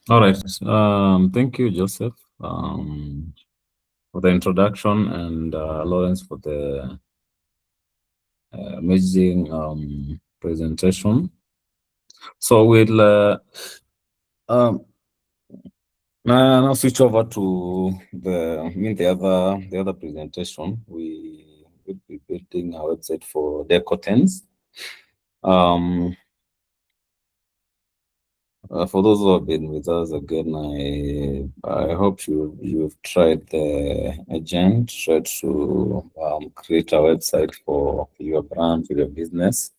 All right. Thank you, Joseph, for the introduction, and Lawrence for the amazing presentation. So we'll um, now switch over to the other presentation. We will be building a website for decotens. Um, for those who have been with us again, I hope you've tried the agent, tried to create a website for your brand, for your business.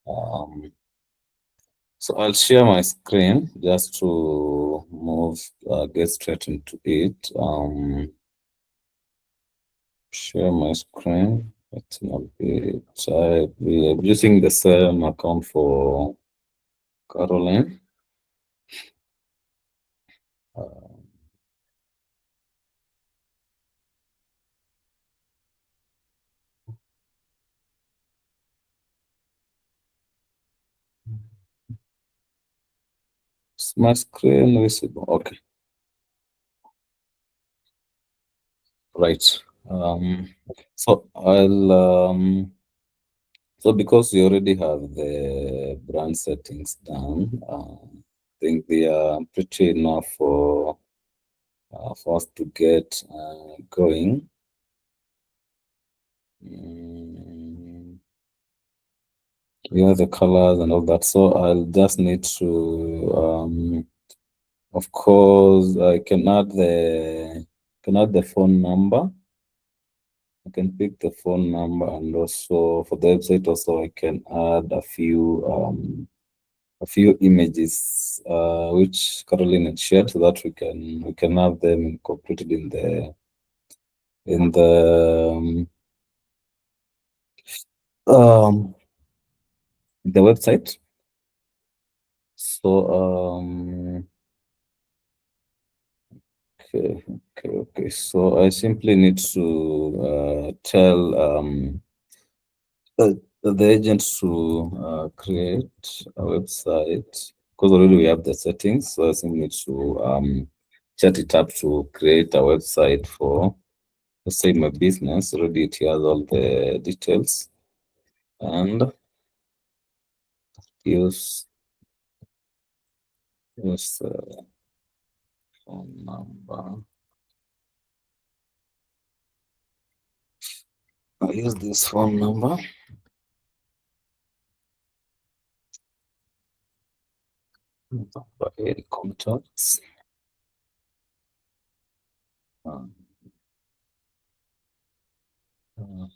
Um, so I'll share my screen just to get straight into it. Share my screen. It's not be I'll be using the same account for Caroline. Uh, is my screen visible? Okay, right. So because we already have the brand settings done, I think they are pretty enough for us to get going. Mm, yeah, the colors and all that. So I'll just need to, of course, I can add the phone number. I can pick the phone number, and also for the website, also I can add a few images which Caroline had shared, so that we can have them incorporated in the website. So okay. So I simply need to tell the agent to create a website, because already we have the settings. So I simply need to set it up to create a website for, let's say, my business. Already it has all the details, and use use phone number. I use this phone number. Any contacts. Um,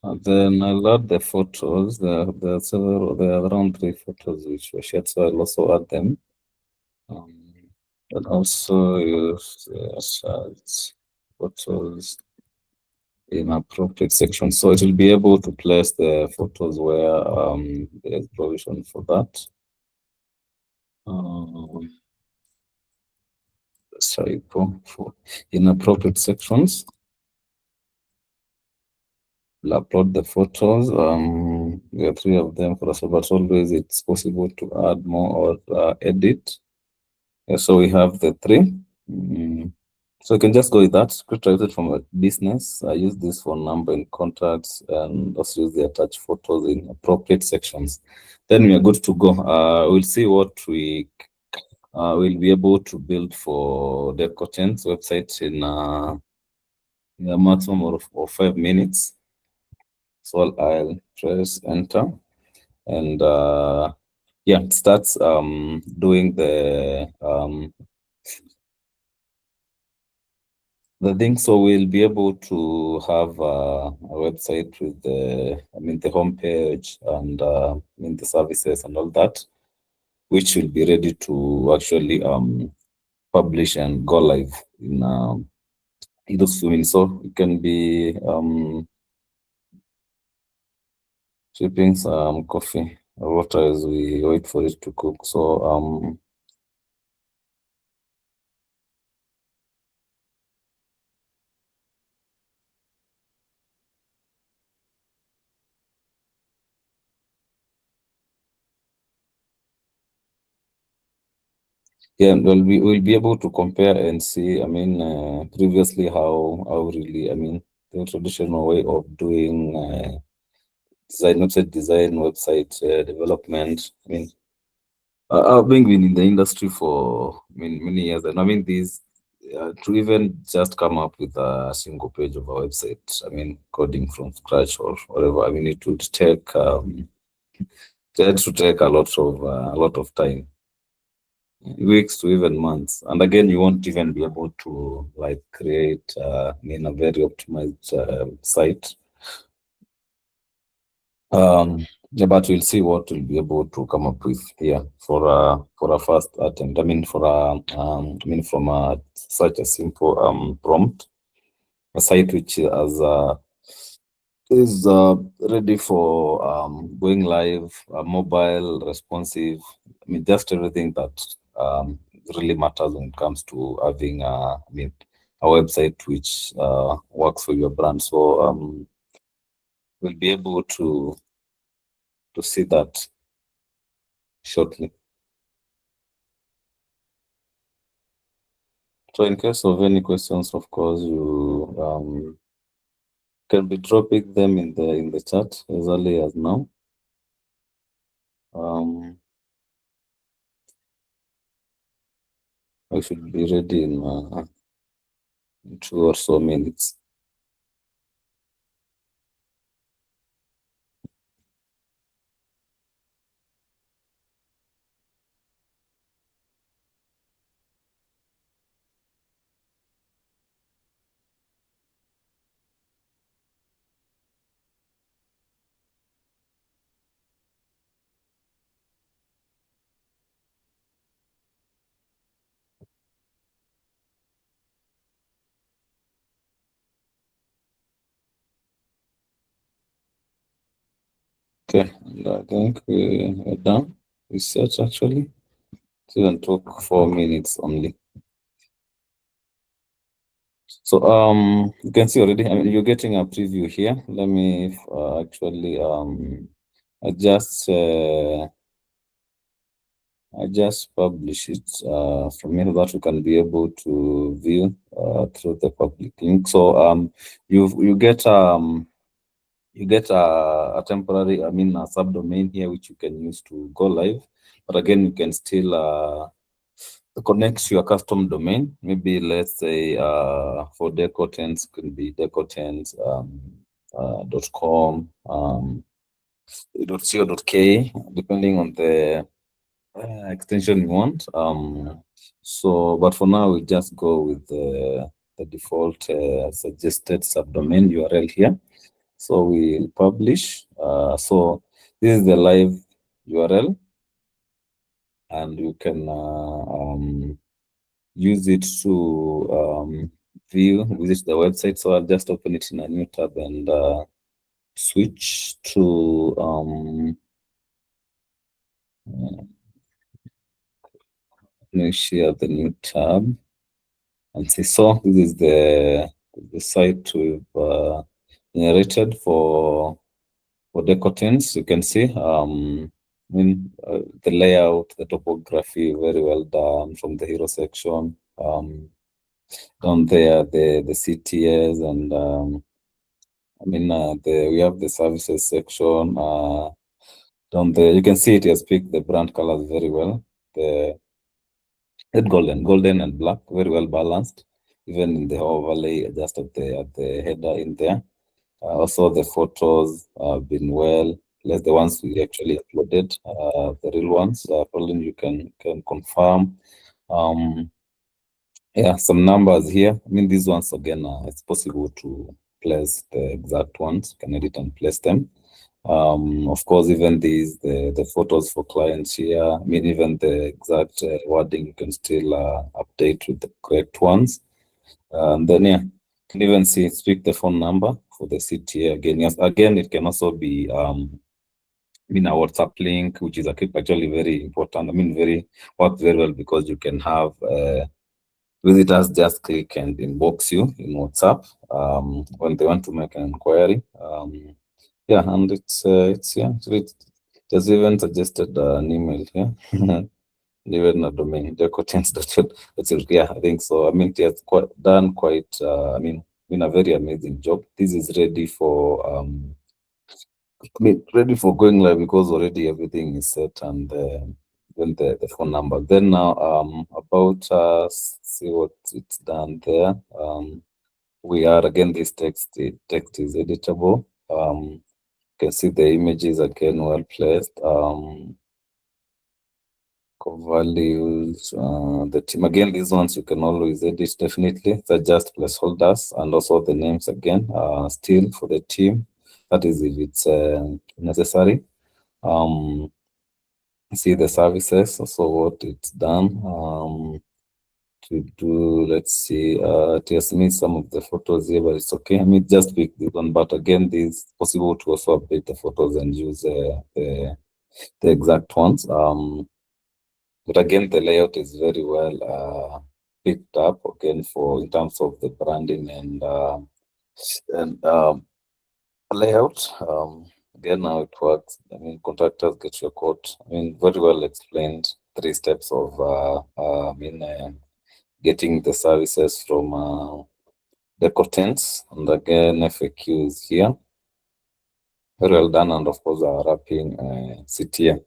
and then I'll add the photos. There are around 3 photos which were shared, so I'll also add them. Um, and also use photos in appropriate section. So it will be able to place the photos where there's provision for that. Um, sorry, for in appropriate sections. We'll upload the photos. There are 3 of them for us, but always it's possible to add more or edit. So we have the 3. Mm. So you can just go with that. Create it from a business. I use this phone number in contacts, and also use the attached photos in appropriate sections. Then we are good to go. We'll see what we will be able to build for the contents website in a maximum of 5 minutes. So I'll press enter, and yeah, it starts doing the thing. So we'll be able to have a website with the homepage, and the services and all that, which will be ready to actually publish and go live in those few minutes. So it can be sipping some coffee or water as we wait for it to cook. So Yeah, well, we will be able to compare and see. I mean, previously how really, I mean, the traditional way of doing design, website design, website development. I mean, I've been in the industry for many years, and I mean, these to even just come up with a single page of a website. I mean, coding from scratch or whatever. I mean, it had to take a lot of time, weeks to even months. And again, you won't even be able to like create a very optimized site. Yeah, but we'll see what we'll be able to come up with here for a first attempt. I mean, from such a simple prompt, a site which is ready for going live, mobile, responsive. I mean, just everything that really matters when it comes to having a website which works for your brand. So we'll be able to see that shortly. So in case of any questions, of course, you can be dropping them in the chat as early as now. I should be ready in 2 or so minutes. Okay, and I think we're done. Research actually. It even took 4 minutes only. So you can see already. I mean, you're getting a preview here. Let me actually I I just publish it from here that you can be able to view through the public link. So you get a temporary, I mean, a subdomain here which you can use to go live. But again, you can still connect to your custom domain. Maybe let's say for decotents can be decotents .com .co.k, depending on the extension you want. So, but for now, we just go with the default suggested subdomain URL here. So we'll publish. So this is the live URL, and you can use it to visit the website. So I'll just open it in a new tab and switch to let me share the new tab and see. So this is the site we've generated for decotents. You can see the layout, the topography, very well done from the hero section. Down there, the CTS and we have the services section. Down there, you can see it has picked the brand colors very well. The golden and black, very well balanced. Even in the overlay, just at the header in there. Also, the photos have been well. Less the ones we actually uploaded, the real ones. Probably you can confirm. Yeah, some numbers here. I mean, these ones again, it's possible to place the exact ones. You can edit and place them. Of course, even the photos for clients here. I mean, even the exact wording you can still update with the correct ones. And then yeah, you can even speak the phone number for the CTA again. Yes, again, it can also be a WhatsApp link, which is actually very important. I mean, works very well because you can have visitors just click and inbox you in WhatsApp when they want to make an inquiry. Yeah, and it's yeah, so it just even suggested an email here. even a domain, decontents.co.uk. Yeah, I think so. I mean, it has done quite, I mean, been a very amazing job. This is ready for, ready for going live because already everything is set and then the phone number. Then now, about see what it's done there. We are again, this text is editable. You can see the images again well placed. Core values, the team again, these ones you can always edit definitely. They're just placeholders, and also the names again, still for the team. That is if it's necessary. See the services, also what it's done. To do, let's see, it has made some of the photos here, but it's okay. I mean, just pick this one, but again, it's possible to also update the photos and use the exact ones. But again, the layout is very well picked up again for in terms of the branding and layout. Again, how it works. I mean, contractors get your quote. I mean, very well explained. 3 steps of getting the services from the contents, and again FAQs here. Very well done, and of course our wrapping CTM.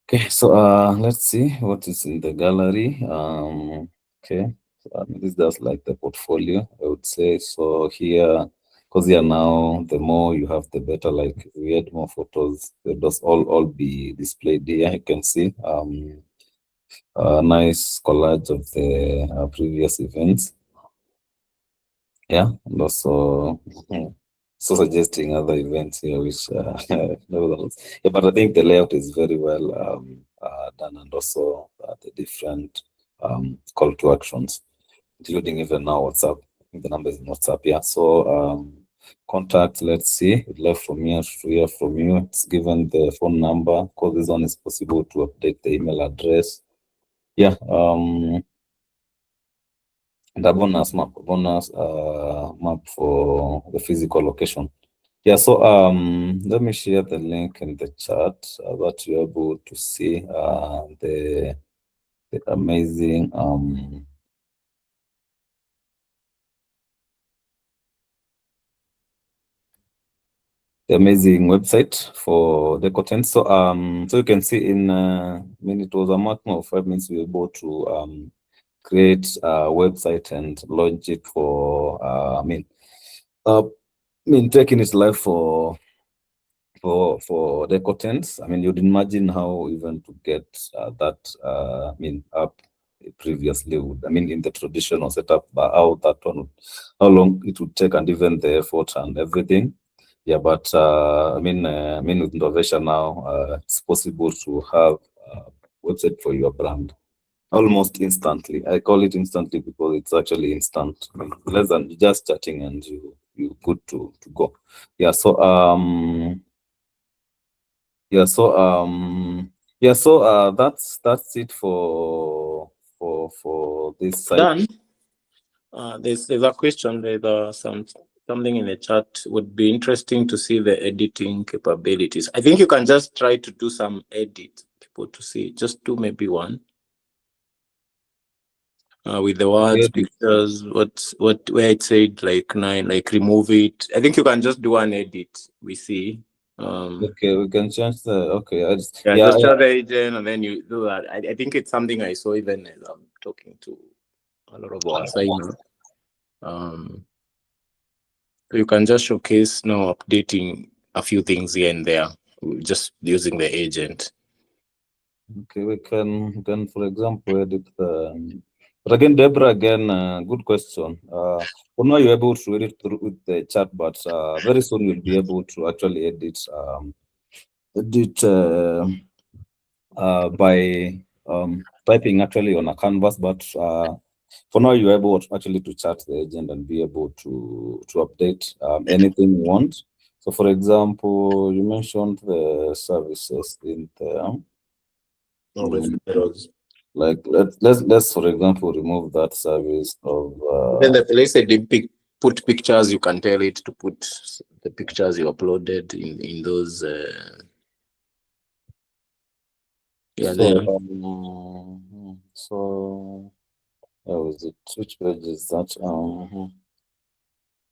Okay, so let's see what is in the gallery. Okay, so, this is just like the portfolio, I would say. So here, because here now, the more you have, the better. Like if we add more photos, they just all be displayed here. You can see a nice collage of the previous events. Yeah, and also so suggesting other events here, which nevertheless, yeah, but I think the layout is very well done, and also the different call to actions, including even now WhatsApp. I think the numbers in WhatsApp. Yeah, so contact. Let's see, we'd love from here to hear from you. It's given the phone number. Because this one is possible to update the email address. Yeah. The bonus map for the physical location. Yeah, so let me share the link in the chat that you're able to see the amazing website for the content. So so you can see in I mean, it was a maximum of 5 minutes we were able to create a website and launch it for taking it live for the contents. I mean, you'd imagine how even to get that up previously would, I mean, in the traditional setup, but how that one would, how long it would take, and even the effort and everything. Yeah, but I mean with innovation now, it's possible to have a website for your brand almost instantly. I call it instantly because it's actually instant. I mean, less than just chatting and you good to go. Yeah, so that's it for this site. Done. There's a question. There's something in the chat. Would be interesting to see the editing capabilities. I think you can just try to do some edit, people to see. Just do maybe one. With the words, pictures, where it said like 9, like remove it. I think you can just do an edit. We see. Okay, we can change the. Okay, just show the agent, and then you do that. I think it's something I saw even as I'm talking to a lot of our signers. So you can just showcase now updating a few things here and there, just using the agent. Okay, we can for example edit the. But again, Deborah, good question. For now, you're able to edit through with the chat, but very soon you'll be able to actually edit by typing actually on a canvas. But for now, you're able actually to chat the agent and be able to update anything you want. So, for example, you mentioned the services in there. Like let's for example remove that service of then the place they put pictures, you can tell it to put the pictures you uploaded in those Yeah, So, there. so how is it? Which page is that?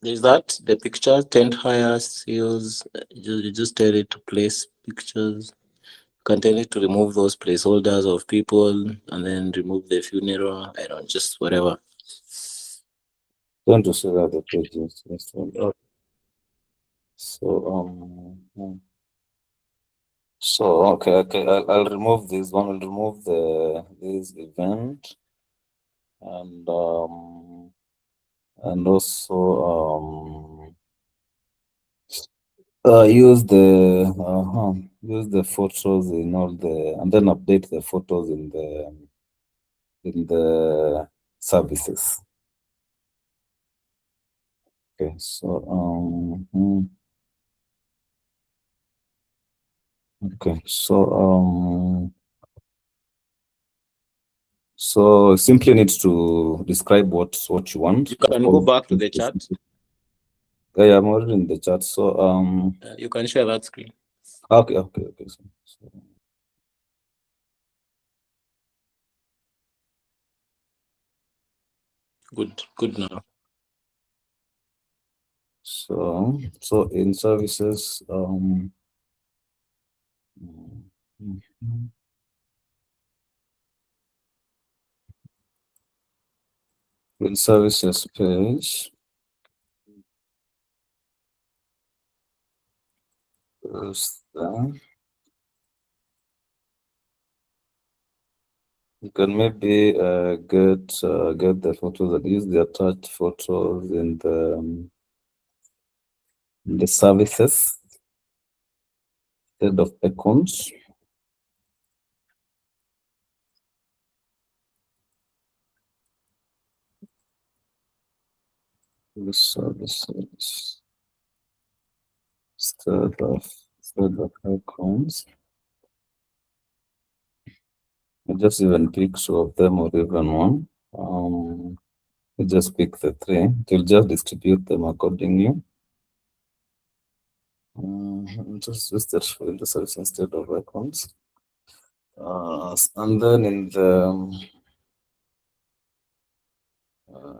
There's that the picture tent hire sales. You just tell it to place pictures. You can tell it to remove those placeholders of people and then remove the funeral. I don't just whatever. Trying to see where the page is. This one. Oh, So, so okay. I'll remove this one. I'll remove this event and also use the photos in all the and then update the photos in the services. Okay, so okay, so simply needs to describe what you want. you Of can go course, back to the chat. yeah, I'm already in the chat. So You can share that screen. okay. Good now. So in services, mhm. In services page, is there. You can maybe get the photos and use the attached photos in the services instead of icons. The services instead of icons. I just even pick two of them or even one. You just pick the three. It will just distribute them accordingly. Just that in the service instead of icons. And then in the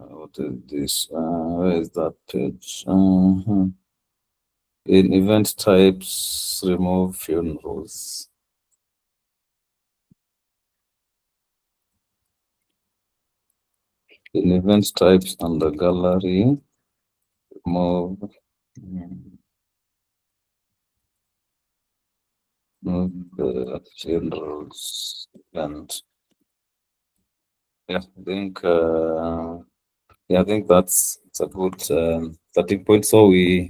what is this? Where is that page? In event types, remove funerals. In event types under gallery, remove, remove the funerals event. Yeah, I think that's it's a good starting point. So we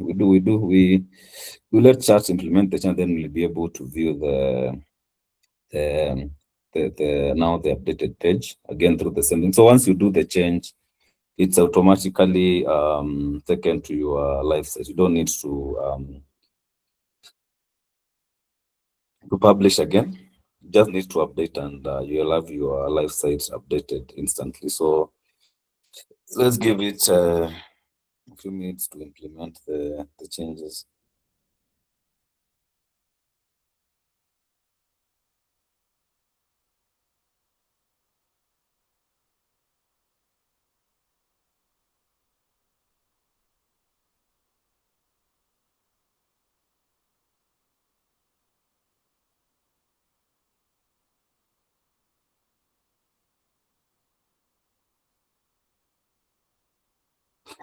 let chat implement the change, then we'll be able to view the the now the updated page again through the same thing. So once you do the change, it's automatically taken to your live site. You don't need to publish again. You just need to update, and you'll have your live site updated instantly. So let's give it a few minutes to implement the changes.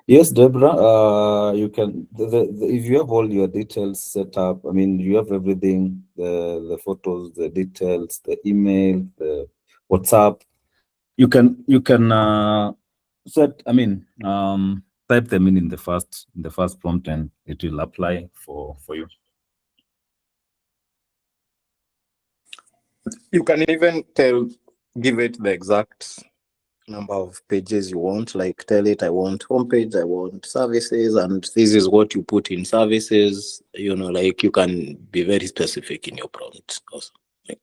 Yes, Deborah, you can, if you have all your details set up, I mean, you have everything, the photos, the details, the email, the WhatsApp, you can set, I mean, type them in the first prompt and it will apply for you. You can even give it the exact number of pages you want. Like tell it I want homepage, I want services, and this is what you put in services. Like you can be very specific in your prompt also. Like,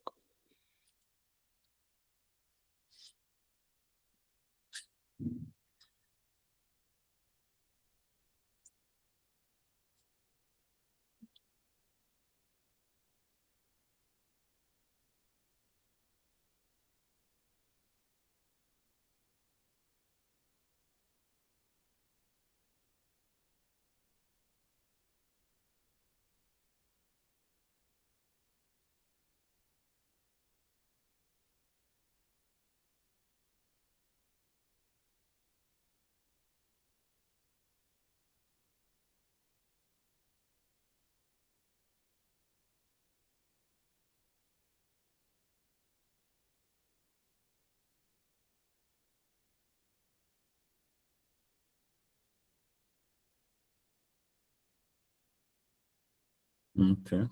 Okay,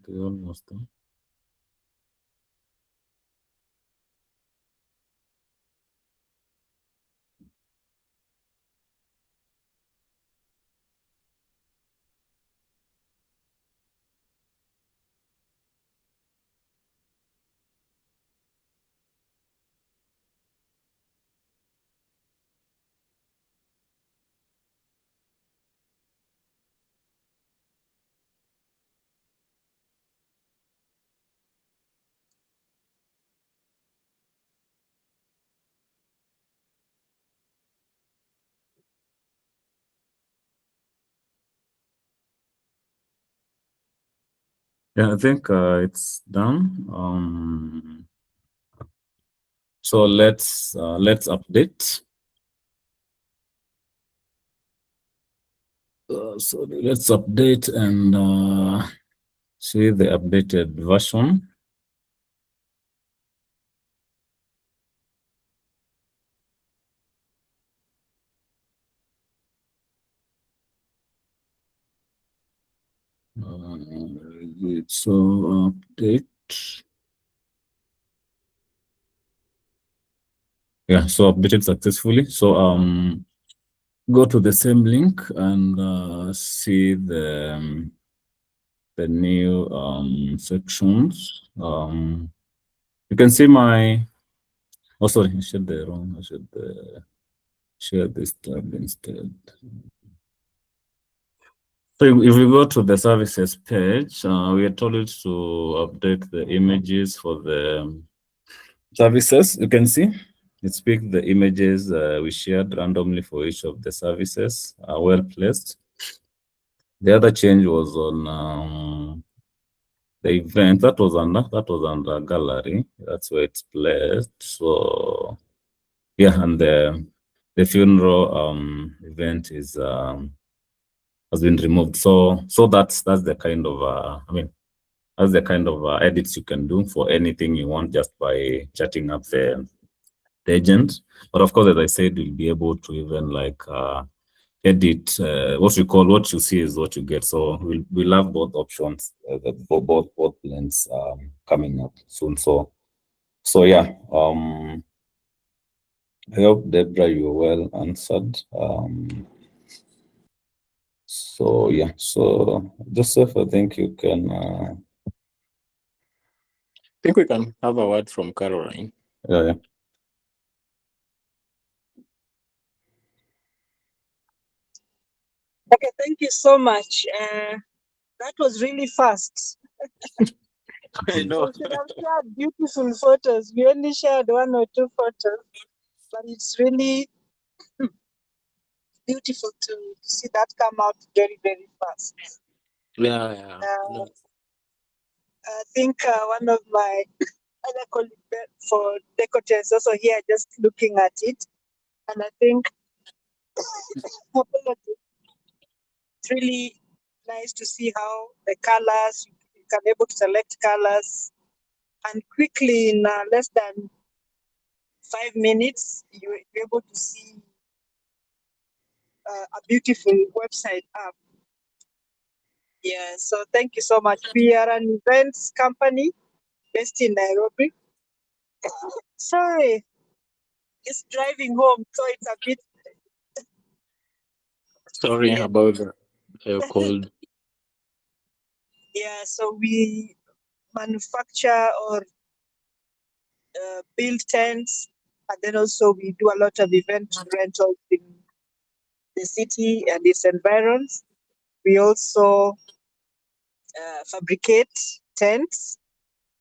they're almost done. Yeah, I think it's done. So let's update. So let's update and see the updated version. So update. Yeah, so updated successfully. So go to the same link and see the new sections. You can see my. Oh, sorry, I shared the wrong. I should share this tab instead. So if we go to the services page, we are told to update the images for the services. You can see it's picked the images we shared randomly for each of the services, well placed. The other change was on the event that was under gallery. That's where it's placed. So yeah, and the funeral event is has been removed. So that's the kind of that's the kind of edits you can do for anything you want just by chatting up the agent. But of course, as I said, you'll be able to even like edit what you see is what you get. So we'll have both options, both plans coming up soon. So yeah, I hope Deborah you were well answered. So yeah, so Joseph, I think you can. I think we can have a word from Caroline. Yeah. Okay, thank you so much. That was really fast. I know. We should have shared beautiful photos. We only shared 1 or 2 photos, but it's really beautiful to see that come out very, very fast. Yeah. No. I think one of my other colleagues for Decote is also here just looking at it. And I think it's really nice to see how the colors, you can able to select colors and quickly in less than 5 minutes, you're able to see a beautiful website app. Yeah, so thank you so much. We are an events company based in Nairobi. Sorry, it's driving home, so it's a bit. Sorry Yeah. about the cold. Yeah, so we manufacture or build tents, and then also we do a lot of event rentals in the city and its environs. We also fabricate tents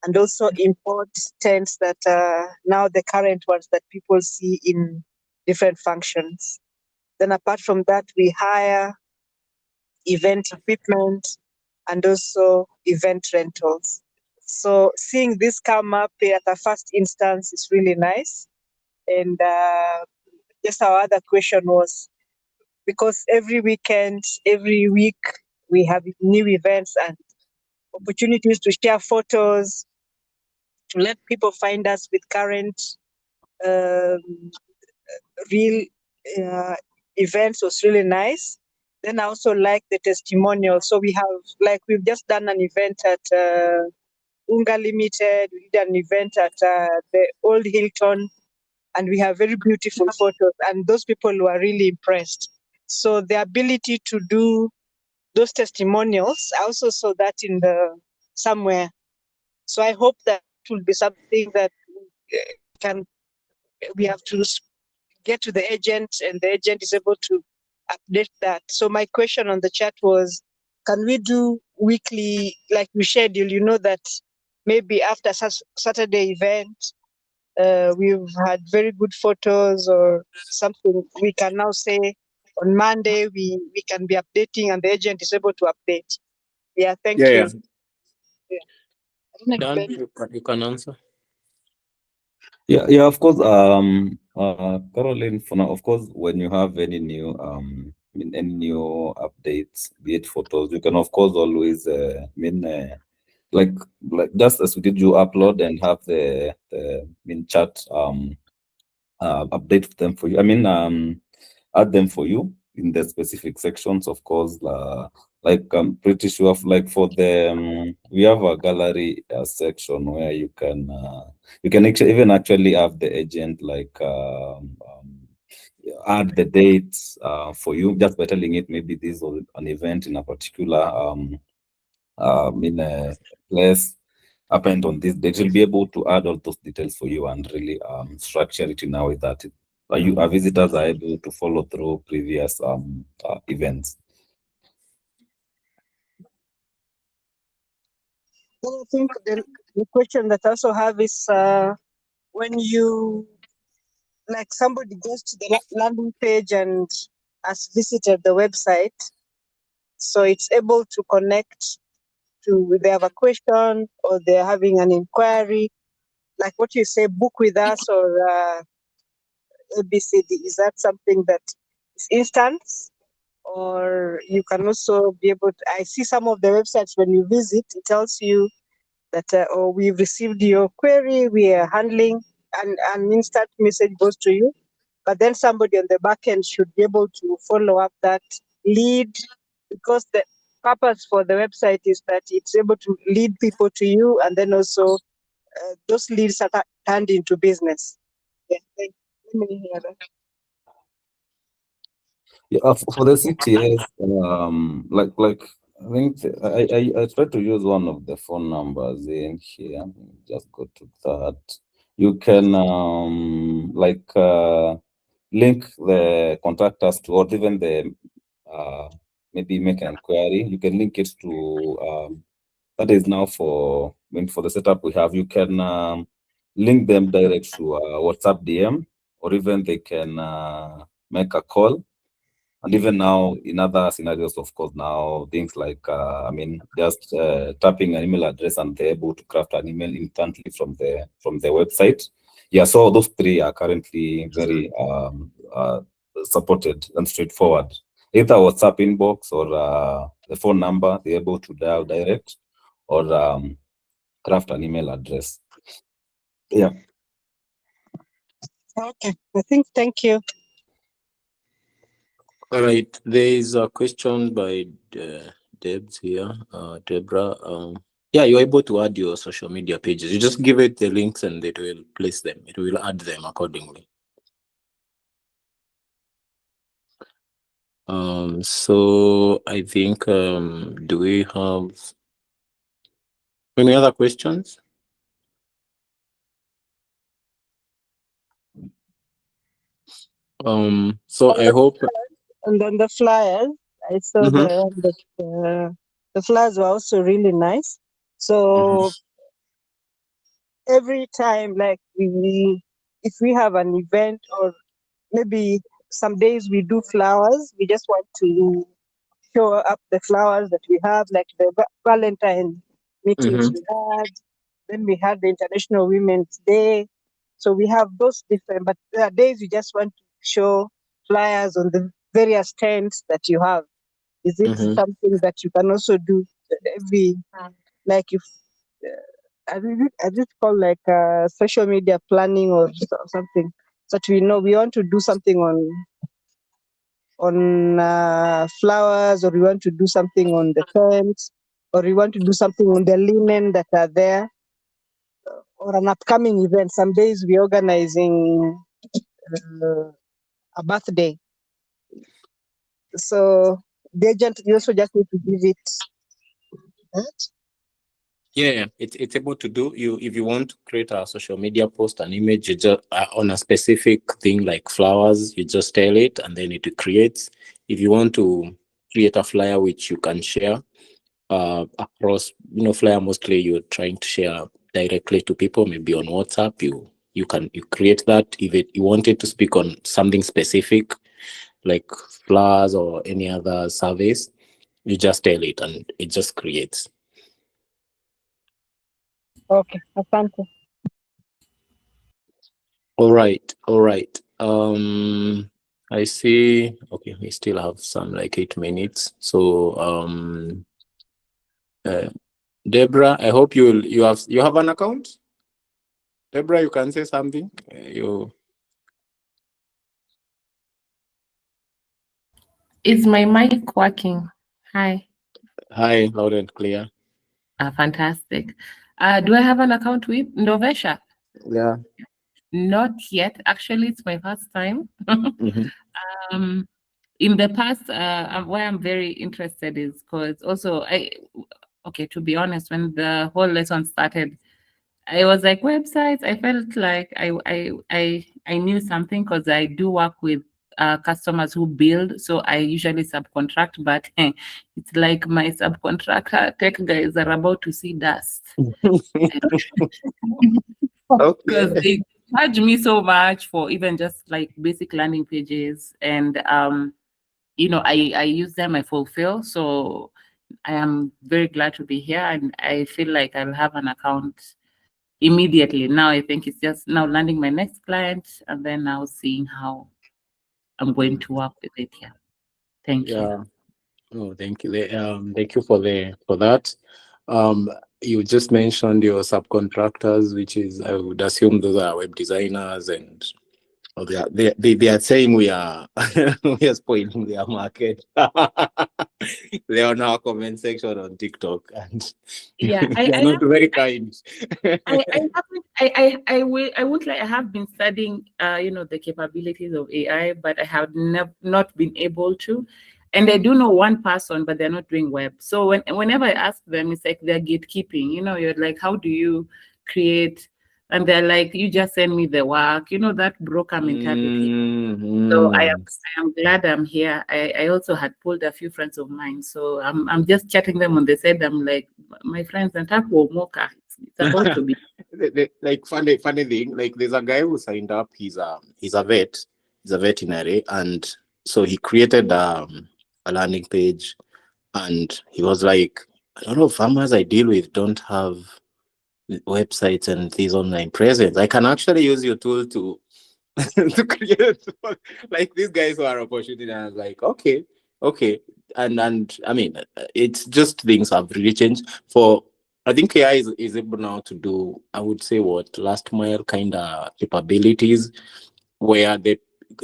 and also import tents that are now the current ones that people see in different functions. Then apart from that, we hire event equipment and also event rentals. So seeing this come up at the first instance is really nice. And just our other question was, because every weekend, every week, we have new events and opportunities to share photos, to let people find us with current real events was really nice. Then I also like the testimonial. So we have, like, we've just done an event at Unga Limited. We did an event at the Old Hilton, and we have very beautiful photos. And those people were really impressed. So the ability to do those testimonials, I also saw that in the somewhere. So I hope that will be something that we have to get to the agent, and the agent is able to update that. So my question on the chat was, can we do weekly, like we schedule, that maybe after Saturday event, we've had very good photos or something, we can now say on Monday we can be updating and the agent is able to update. Yeah, thank you. Yeah. Dan, you can answer. Yeah, of course. Caroline, for now, of course, when you have any new any new updates, be it photos, you can of course always like just as we did, you upload and have the chat update them for you. Add them for you in the specific sections, of course. Like I'm pretty sure, like for the we have a gallery section where you can actually have the agent like add the dates for you just by telling it maybe this was an event in a particular in a place happened on this date. You'll be able to add all those details for you and really structure it in a way that our visitors are able to follow through previous events. Well, I think the question that I also have is when you, like, somebody goes to the landing page and has visited the website, so it's able to connect to, they have a question or they're having an inquiry, like what you say, book with us or ABCD. Is that something that is instant? Or you can also be able to, I see some of the websites when you visit, it tells you that, oh, we've received your query, we are handling, and an instant message goes to you. But then somebody on the back end should be able to follow up that lead, because the purpose for the website is that it's able to lead people to you, and then also those leads are turned into business. Yeah, thank you. Let me hear that. Yeah, for the CTS, like I think I try to use one of the phone numbers in here. Just go to that. You can link the contact us to, or even the maybe make an inquiry. You can link it to that is now for the setup we have. You can link them direct to WhatsApp DM, or even they can make a call. And even now, in other scenarios, of course, now things like, just tapping an email address and they're able to craft an email instantly from the website. Yeah, so those three are currently very supported and straightforward. Either WhatsApp inbox or the phone number, they're able to dial direct or craft an email address. Yeah. Okay, I think, thank you. All right, there is a question by Debs here, Debra. Yeah, you're able to add your social media pages. You just give it the links and it will place them. It will add them accordingly. So I think, do we have any other questions? So I hope. And then the flyers, I saw the flyers were also really nice. So every time, like, if we have an event, or maybe some days we do flowers, we just want to show up the flowers that we have, like the Valentine meetings we had. Then we had the International Women's Day. So we have those different, but there are days we just want to show flyers on the various tents that you have. Is it something that you can also do every, like, if is it called like social media planning or something, that we know we want to do something on flowers, or you want to do something on the fence, or you want to do something on the linen that are there, or an upcoming event. Some days we're organizing a birthday. So the agent, you also just need to give it that. Yeah, it's able to do. You if you want to create a social media post, an image, you just on a specific thing like flowers, you just tell it and then it creates. If you want to create a flyer which you can share across, flyer mostly you're trying to share directly to people, maybe on WhatsApp, you create that. If you wanted to speak on something specific like flowers or any other service, you just tell it and it just creates. Okay, asante. All right. I see. Okay, we still have some like 8 minutes. So, Deborah, I hope you have an account. Deborah, you can say something. Is my mic working? Hi. Hi, loud and clear. Fantastic. Do I have an account with Novesha? Yeah. Not yet. Actually, it's my first time. Mm-hmm. In the past, why I'm very interested is because also to be honest, when the whole lesson started, I was like websites. I felt like I knew something because I do work with customers who build, so I usually subcontract. But it's like my subcontractor tech guys are about to see dust. Because Okay. they charge me so much for even just like basic landing pages, and I use them, I fulfill. So I am very glad to be here, and I feel like I'll have an account immediately. Now I think it's just now landing my next client and then now seeing how I'm going to work with it here. Thank you. Oh, thank you. Thank you for that. You just mentioned your subcontractors, which is, I would assume those are web designers, and they are saying we are we are spoiling their market. They are on our comment section on TikTok, and Yeah, they are not very kind. I won't lie, I have been studying the capabilities of AI, but I have not been able to. And I do know one person, but they're not doing web. So whenever I ask them, it's like they're gatekeeping. You're like, how do you create? And they're like, you just send me the work. That broker mentality. So I am glad I'm here. I also had pulled a few friends of mine. So I'm just chatting them on the side. I'm like, my friends, and Moka. It's supposed to be. Like funny thing. Like there's a guy who signed up. He's a vet. He's a veterinary, and so he created a landing page, and he was like, a lot of farmers I deal with don't have websites and these online presence. I can actually use your tool to to create like these guys who are opportunity. And I was like, okay. And I mean, it's just things have really changed. I think AI is able now to do, I would say, what last mile kind of capabilities, where there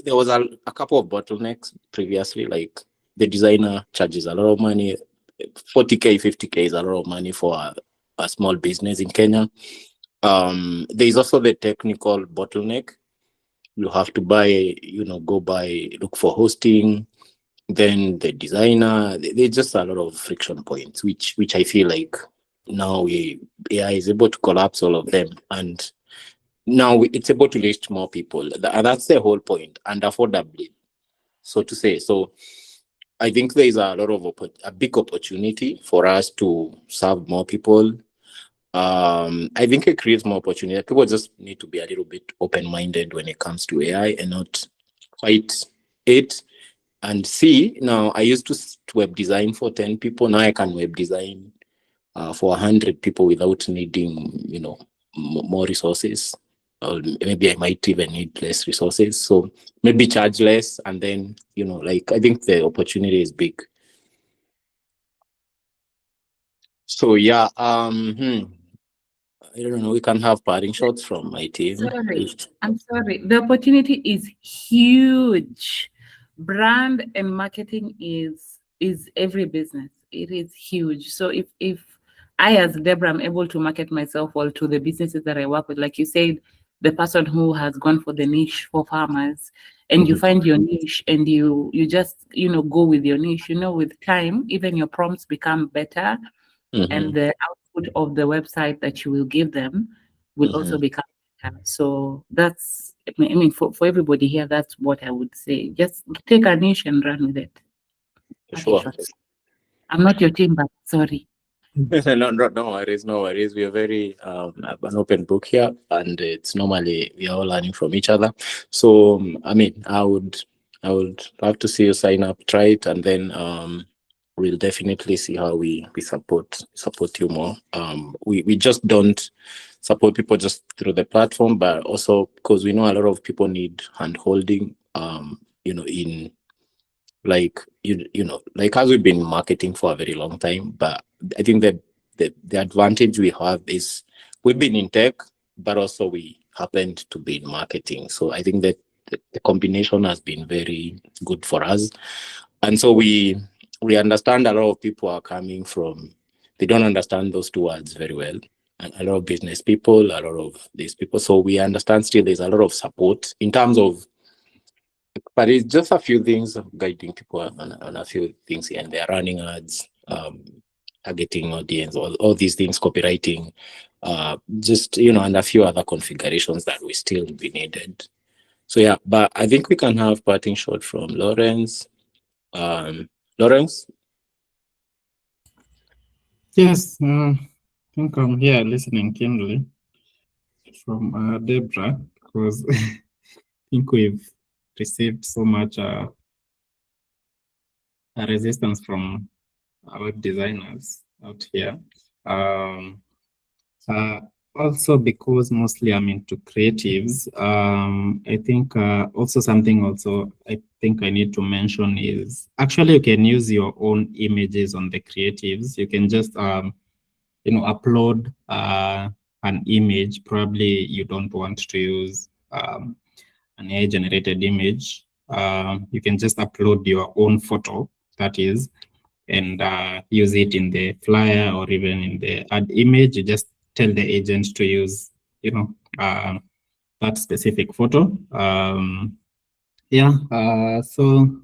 was a couple of bottlenecks previously, like the designer charges a lot of money. 40K, 50K is a lot of money for a small business in Kenya. There is also the technical bottleneck. You have to look for hosting, then the designer. There's just a lot of friction points, which I feel like now AI is able to collapse all of them, and now it's able to reach more people. That's the whole point, and affordably, so to say. So I think there is a big opportunity for us to serve more people. I think it creates more opportunity. People just need to be a little bit open-minded when it comes to AI and not fight it. And see, now I used to web design for 10 people. Now I can web design for 100 people without needing, more resources. Or maybe I might even need less resources. So maybe charge less, and then, I think the opportunity is big. So yeah, I don't know. We can have parting shots from my team. I'm sorry. The opportunity is huge. brand and marketing is every business. It is huge. So if I, as Deborah, am able to market myself well to the businesses that I work with, like you said, the person who has gone for the niche for farmers, and you find your niche and you just go with your niche, with time, even your prompts become better, and the output of the website that you will give them will also become better. So that's, I mean, for everybody here, that's what I would say. Just take a niche and run with it. Sure. I'm not your team, but sorry. No worries, no worries. We are very an open book here, and it's normally we are all learning from each other. So I mean, I would love to see you sign up, try it, and then we'll definitely see how we support you more. We just don't support people just through the platform, but also because we know a lot of people need hand holding. In like like as we've been marketing for a very long time, but I think that the advantage we have is we've been in tech, but also we happened to be in marketing. So I think that the combination has been very good for us. And so we understand a lot of people are coming from, they don't understand those two words very well. And a lot of business people, a lot of these people. So we understand still there's a lot of support in terms of, but it's just a few things of guiding people on a few things here, and they're running ads, targeting audience, all these things, copywriting, just, and a few other configurations that we still be needed. So yeah, but I think we can have parting shot from Lawrence. Lawrence? Yes, I think I'm here listening keenly from Deborah, because I think we've received so much resistance from our designers out here. Also because mostly I'm into creatives, I think also something also I think I need to mention is actually you can use your own images on the creatives. You can just upload an image. Probably you don't want to use an AI generated image. You can just upload your own photo, that is, and use it in the flyer or even in the ad image. You just tell the agent to use, that specific photo. So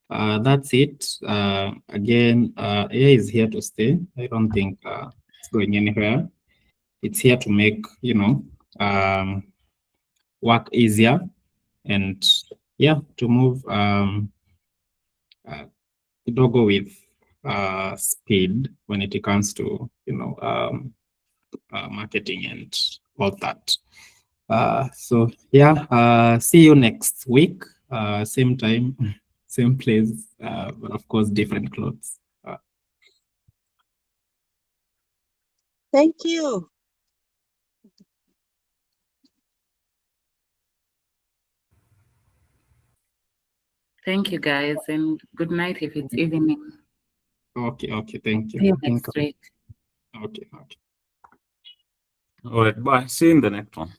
that's it. Again, AI is here to stay. I don't think it's going anywhere. It's here to make, work easier, and to move go with speed when it comes to marketing and all that. See you next week, same time, same place, but of course different clothes. Thank you. Thank you, guys, and good night if it's evening. Okay, thank you. See you next week. Okay. All right, bye. See you in the next one.